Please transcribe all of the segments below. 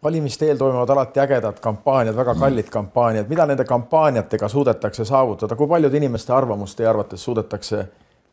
Valimiste eel toimuvad alati ägedad kampaaniad, väga kallid kampaaniad. Mida nende kampaaniatega suudetakse saavutada? Kui paljud inimeste arvamust teie arvates suudetakse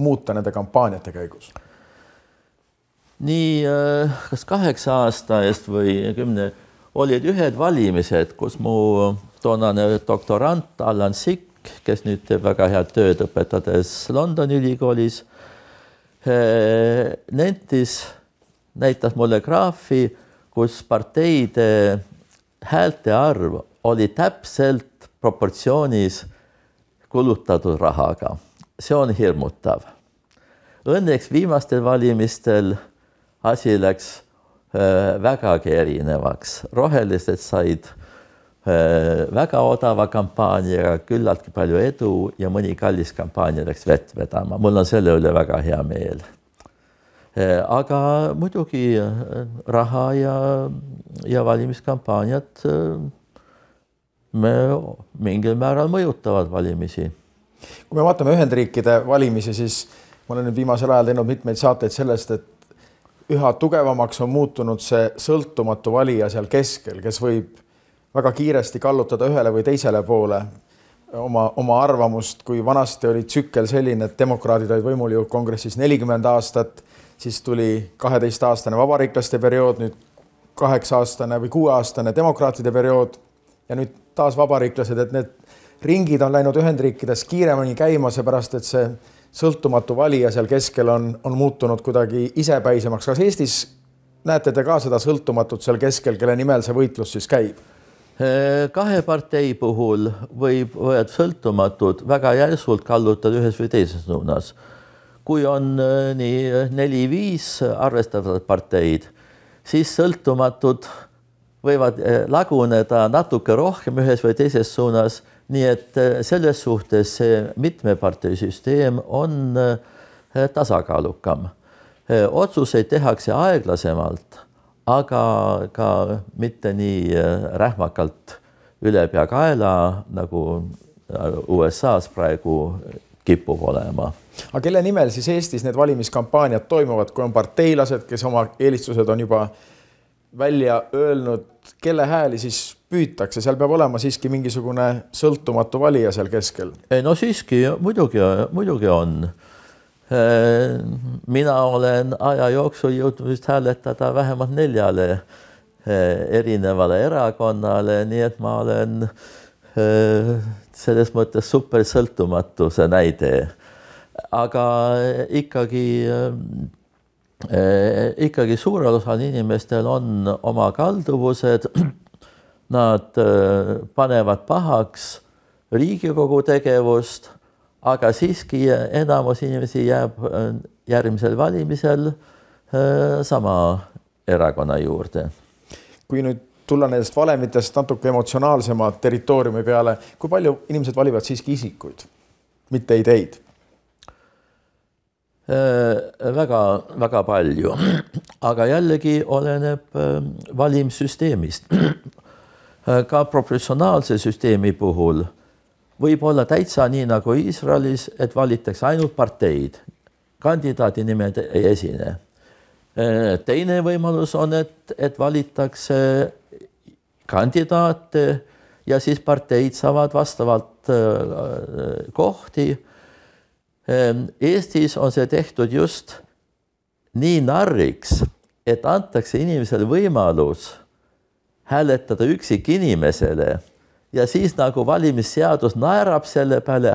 muuta nende kampaaniate käigus? Nii kas 8 aasta eest või 10 olid ühed valimised, kus mu toonane doktorant Allan Sikk, kes nüüd teeb väga head tööd õpetades Londoni ülikoolis, näitas mulle graafi, kus parteide häälte arv oli täpselt proportsioonis kulutatud rahaga. See on hirmutav. Õnneks viimastel valimistel asi läks vägagi erinevaks. Rohelised said väga odava kampaaniaga, küllaltki palju edu ja mõni kallis kampaania läks vett vedama. Mul on selle üle väga hea meel. Aga muidugi raha ja valimiskampaaniad mingil määral mõjutavad valimisi. Kui me vaatame Ühendriikide valimisi, siis ma olen nüüd viimasel ajal teinud mitmeid saateid sellest, et üha tugevamaks on muutunud see sõltumatu valija seal keskel, kes võib väga kiiresti kallutada ühele või teisele poole oma arvamust. Kui vanasti oli tsükkel selline, et demokraadid olid võimul ju kongressis 40 aastat, siis tuli 12-aastane vabariiklaste periood, nüüd 8-aastane või 6-aastane demokraatide periood ja nüüd taas vabariiklased, et need ringid on läinud Ühendriikides kiiremini käima, seepärast et see sõltumatu valija seal keskel on muutunud kuidagi isepäisemaks. Kas Eestis näete te ka seda sõltumatut seal keskel, kelle nimel see võitlus siis käib? 2 partei puhul võib sõltumatud väga järsult kallutada ühes või teises suunas. Kui on nii 4-5 arvestavad parteid, siis sõltumatud võivad laguneda natuke rohkem ühes või teises suunas, nii et selles suhtes see mitmeparteisüsteem on tasakaalukam. Otsuseid tehakse aeglasemalt, aga ka mitte nii rähmakalt üle pea kaela, nagu USA-s praegu kipub olema. Aga kelle nimel siis Eestis need valimiskampaaniad toimuvad, kui on parteilased, kes oma eelistused on juba välja öelnud, kelle hääli siis püütakse? Seal peab olema siiski mingisugune sõltumatu valija seal keskel. No siiski muidugi on. Mina olen aja jooksul jõudnud hääletada vähemalt 4 erinevale erakonnale, nii et ma olen selles mõttes super sõltumatuse näide. Aga ikkagi suurel osal inimestel on oma kalduvused, nad panevad pahaks Riigikogu tegevust, aga siiski enamus inimesi jääb järgmisel valimisel sama erakonna juurde. Kui nüüd tulla nendest valemitest natuke emotsionaalsema territooriumi peale, kui palju inimesed valivad siiski isikuid, mitte ideid? Väga palju, aga jällegi oleneb valimssüsteemist. Ka proportsionaalse süsteemi puhul võib olla täitsa nii nagu Iisraelis, et valitakse ainult parteid, kandidaadi nimed ei esine. Teine võimalus on, et valitakse kandidaate ja siis parteid saavad vastavalt kohti. Eestis on see tehtud just nii narriks, et antakse inimesele võimalus hääletada üksik inimesele ja siis nagu valimisseadus naerab selle peale,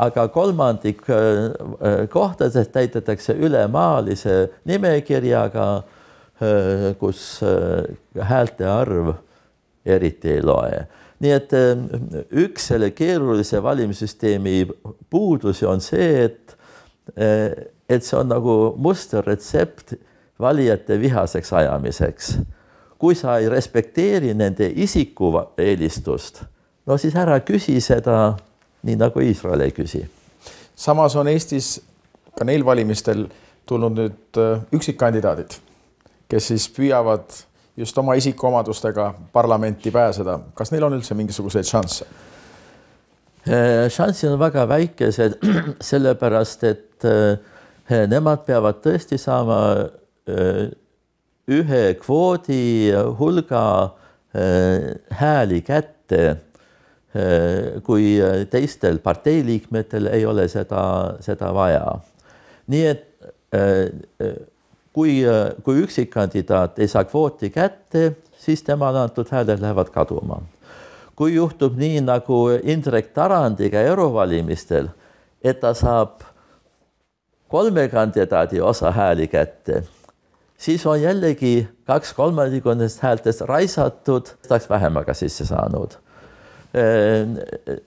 aga kolmandik kohtadest täidetakse ülemaalise nimekirjaga, kus häälte arv eriti ei loe. Nii et üks selle keerulise valimissüsteemi puudusi on see, et see on nagu musterretsept valijate vihaseks ajamiseks. Kui sa ei respekteeri nende isiku eelistust, no siis ära küsi seda nii nagu Iisrael ei küsi. Samas on Eestis ka neil valimistel tulnud nüüd üksikkandidaadid, kes siis püüavad just oma isikuomadustega parlamenti pääseda. Kas neil on üldse mingisuguseid šansse? Šanssid on väga väikesed, sellepärast, et nemad peavad tõesti saama ühe kvoodi hulga hääli kätte, kui teistel parteiliikmetel ei ole seda vaja. Nii et kui üksikkandidaat ei saa kvooti kätte, siis temale antud hääled lähevad kaduma. Kui juhtub nii nagu Indrek Tarandiga eurovalimistel, et ta saab 3 kandidaadi osa hääli kätte, siis on jällegi 2/3 häältest raisatud, oleks vähemaga sisse saanud.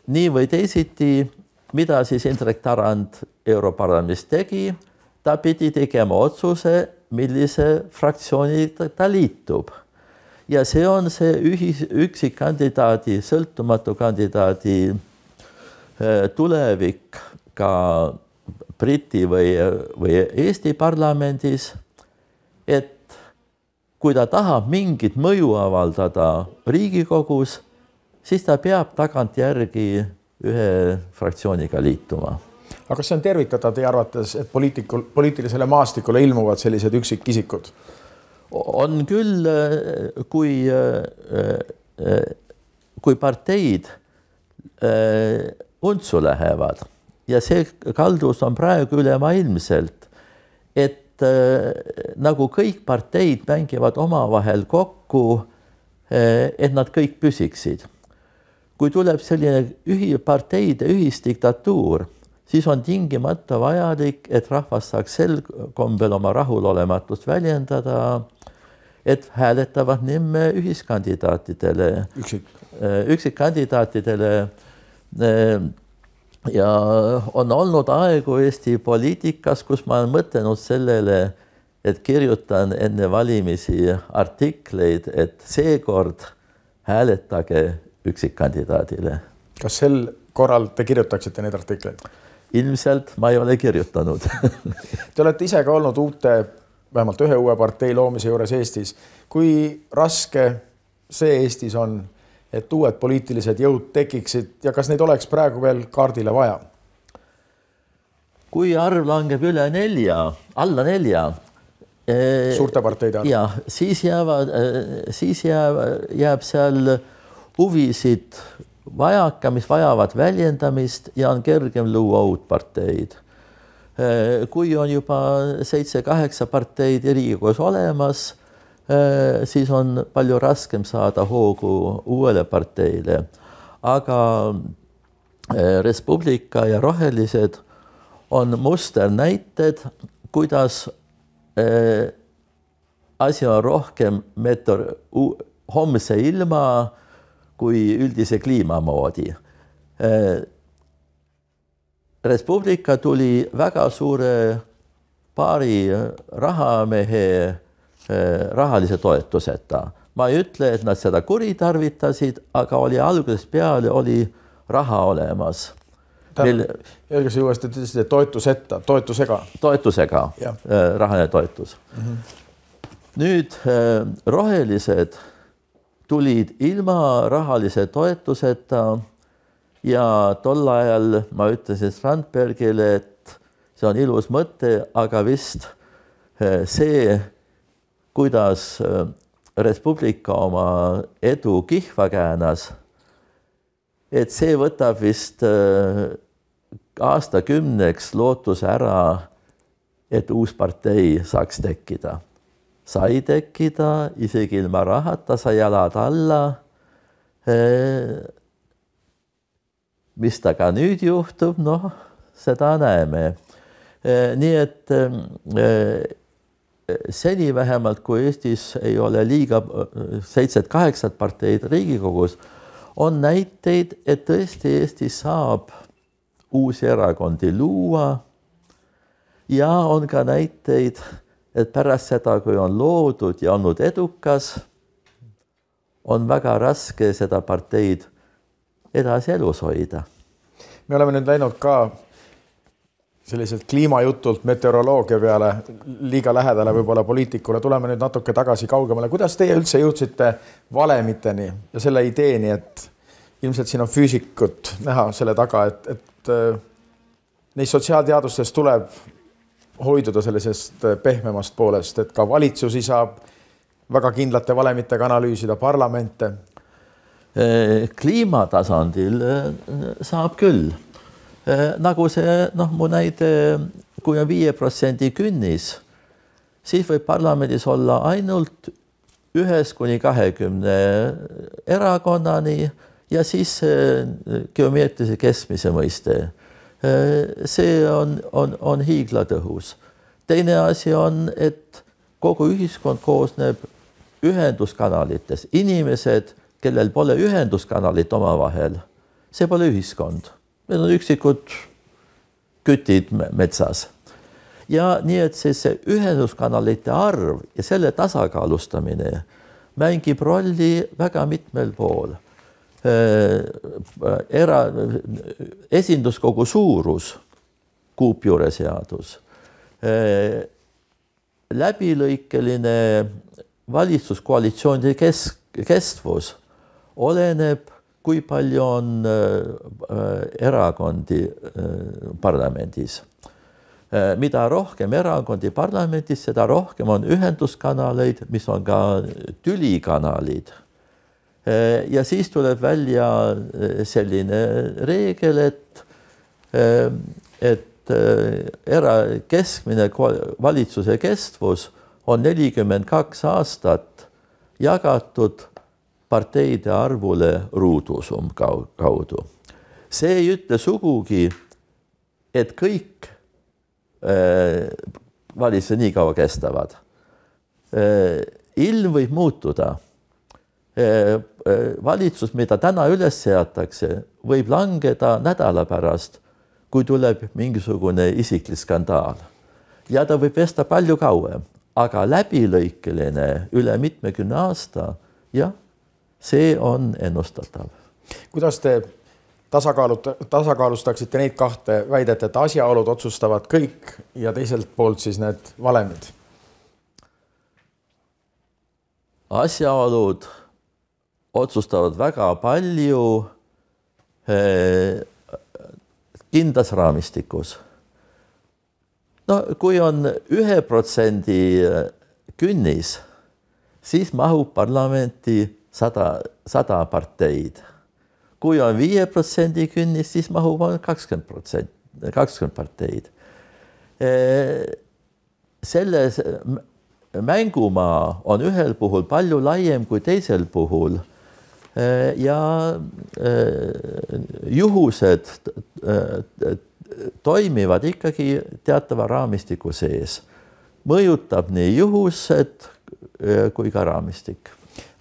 Nii või teisiti, mida siis Indrek Tarand Europarlamendis tegi, ta pidi tegema otsuse, millise fraktsiooni ta liitub. Ja see on see üksikkandidaadi, sõltumatu kandidaadi tulevik ka Briti või Eesti parlamendis, et kui ta tahab mingit mõju avaldada Riigikogus, siis ta peab tagantjärgi ühe fraktsiooniga liituma. Aga kas see on tervitada teie arvates, et poliitilisele maastikule ilmuvad sellised üksikisikud? On küll, kui parteid untsu lähevad ja see kaldus on praegu ülemaailmselt, et nagu kõik parteid mängivad omavahel kokku, et nad kõik püsiksid. Kui tuleb selline parteide ühisdiktatuur, siis on tingimata vajalik, et rahvas saaks sel kombel oma rahulolematust väljendada, et hääletavad nimme ühiskandidaatidele, üksikkandidaatidele. Ja on olnud aegu Eesti poliitikas, kus ma olen mõtelnud sellele, et kirjutan enne valimisi artikleid, et seekord hääletage üksikkandidaadile. Kas sel korral te kirjutaksite neid artikleid? Ilmselt ma ei ole kirjutanud. Te olete ise ka olnud vähemalt ühe uue partei loomise juures Eestis. Kui raske see Eestis on, et uued poliitilised jõud tekiksid ja kas neid oleks praegu veel kaardile vaja? Kui arv langeb üle 4, alla 4, suurte parteide arv. Ja, siis jääb seal huvisid vajaka, mis vajavad väljendamist ja on kergem luua uut parteid. Kui on juba 7-8 parteid Riigikogus olemas, siis on palju raskem saada hoogu uuele parteile. Aga Res Publica ja Rohelised on musternäited, kuidas asi on rohkem homse ilma kui üldise kliima moodi. Res Publica tuli väga suure paari rahamehe rahalise toetuseta. Ma ei ütle, et nad seda kuritarvitasid, aga oli algusest peale oli raha olemas. Öelge see uuesti, te ütlesite toetuseta, toetusega? Toetusega, rahaline toetus. Nüüd Rohelised tulid ilma rahalise toetuseta ja tol ajal ma ütlesin Strandbergile, et see on ilus mõte, aga vist see, kuidas Res Publica oma edu kihva käänas, et see võtab vist aastakümneks lootuse ära, et uus partei saaks tekkida. Sai tekkida, isegi ilma rahata, sai jalad alla. Mis taga nüüd juhtub, seda näeme. Nii et seni vähemalt, kui Eestis ei ole liiga 7-8 parteid Riigikogus, on näiteid, et tõesti Eestis saab uusi erakondi luua ja on ka näiteid, et pärast seda, kui on loodud ja olnud edukas, on väga raske seda parteid edasi elus hoida. Me oleme nüüd läinud ka selliselt kliimajutult meteoroloogia peale liiga lähedale võib-olla poliitikule. Tuleme nüüd natuke tagasi kaugemale. Kuidas teie üldse jõudsite valemiteni ja selle ideeni, et ilmselt siin on füüsikut näha selle taga, et neist sotsiaalteadustest tuleb hoiduda sellisest pehmemast poolest, et ka valitsusi saab väga kindlate valemitega analüüsida parlamente? Kliimatasandil saab küll. Nagu see, mu näide, kui on 5% künnis, siis võib parlamendis olla ainult 1–20 erakonnani ja siis geomeetrilise keskmise mõiste. See on hiiglatõhus. Teine asi on, et kogu ühiskond koosneb ühenduskanalitest. Inimesed, kellel pole ühenduskanalit omavahel, see pole ühiskond. Need on üksikud kütid metsas. Ja nii, et see ühenduskanalite arv ja selle tasakaalustamine mängib rolli väga mitmel pool. Esinduskogu suurus, kuupjuure seadus, läbilõikeline valitsuskoalitsioonide kestvus oleneb, kui palju on erakondi parlamendis. Mida rohkem erakondi parlamendis, seda rohkem on ühenduskanaleid, mis on ka tülikanalid. Ja siis tuleb välja selline reegel, et keskmine valitsuse kestvus on 42 aastat jagatud parteide arvule ruudusum kaudu. See ei ütle sugugi, et kõik valitsused nii kaua kestavad. Ilm võib muutuda. Valitsus, mida täna üles seatakse, võib langeda nädala pärast, kui tuleb mingisugune isiklik skandaal. Ja ta võib kesta palju kauem, aga läbilõikeline üle mitmekümne aasta, jah, see on ennustatav. Kuidas te tasakaalustaksite neid kahte väidet, et asjaolud otsustavad kõik ja teiselt poolt siis need valemid? Asjaolud otsustavad väga palju kindlas raamistikus. Kui on 1% künnis, siis mahub parlamenti 100 parteid. Kui on 5% künnis, siis mahub 20 parteid. Selles mängumaa on ühel puhul palju laiem kui teisel puhul ja juhused toimivad ikkagi teatava raamistiku sees. Mõjutab nii juhused kui ka raamistik.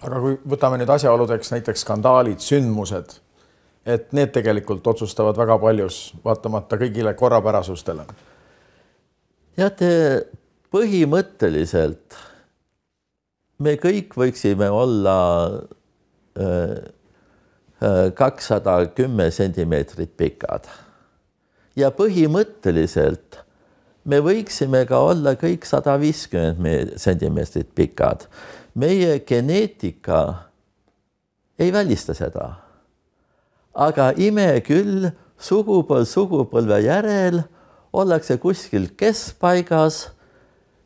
Aga kui võtame nüüd asjaoludeks näiteks skandaalid, sündmused, et need tegelikult otsustavad väga paljus, vaatamata kõigile korrapärasustele? Teate, põhimõtteliselt me kõik võiksime olla 210 sentimeetrit pikad. Ja põhimõtteliselt me võiksime ka olla kõik 150 sentimeetrit pikad. Meie geneetika ei välista seda. Aga ime küll sugupõlve järel ollakse kuskil keskpaigas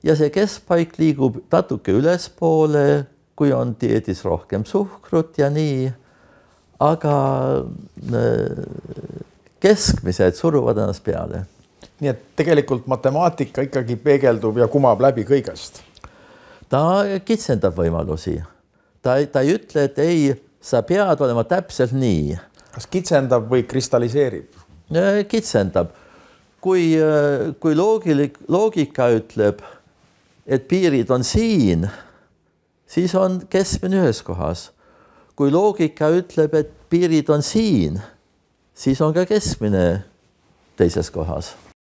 ja see keskpaik liigub natuke ülespoole, kui on dieedis rohkem suhkrut ja nii. Aga keskmised suruvad ennast peale. Nii et tegelikult matemaatika ikkagi peegeldub ja kumab läbi kõigest. Ta kitsendab võimalusi. Ta ei ütle, et ei, sa pead olema täpselt nii. Kas kitsendab või kristalliseerib? Kitsendab. Kui loogika ütleb, et piirid on siin, siis on keskmine ühes kohas. Kui loogika ütleb, et piirid on siin, siis on ka keskmine teises kohas.